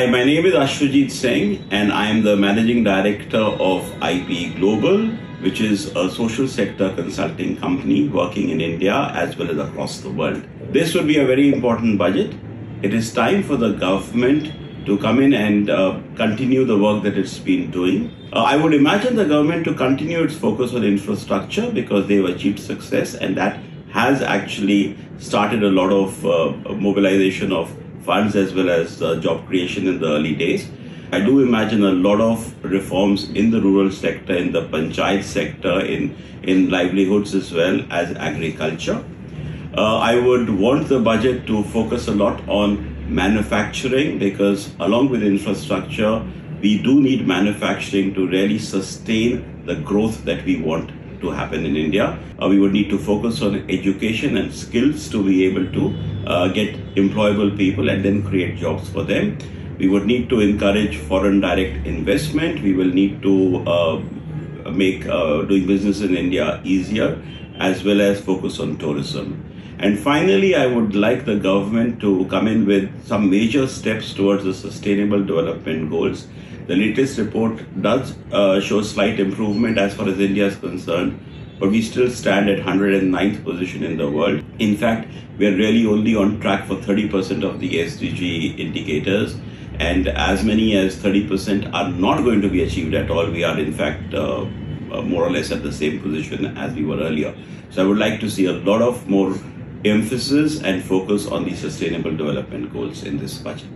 Hi, my name is Ashwajit Singh, and I am the Managing Director of IP Global, which is a social sector consulting company working in India as well as across the world. This would be a very important budget. It is time for the government to come in and continue the work that it's been doing. I would imagine the government to continue its focus on infrastructure because they've achieved success, and that has actually started a lot of mobilization of funds as well as job creation in the early days. I do imagine a lot of reforms in the rural sector, in the panchayat sector, in livelihoods as well as agriculture. I would want the budget to focus a lot on manufacturing because along with infrastructure, we do need manufacturing to really sustain the growth that we want to happen in India. We would need to focus on education and skills to be able to get employable people and then create jobs for them. We would need to encourage foreign direct investment. We will need to make doing business in India easier, as well as focus on tourism. And finally, I would like the government to come in with some major steps towards the sustainable development goals. The latest report does show slight improvement as far as India is concerned, but we still stand at 109th position in the world. In fact, we are really only on track for 30% of the SDG indicators, and as many as 30% are not going to be achieved at all. We are in fact more or less at the same position as we were earlier. So I would like to see a lot of more emphasis and focus on the sustainable development goals in this budget.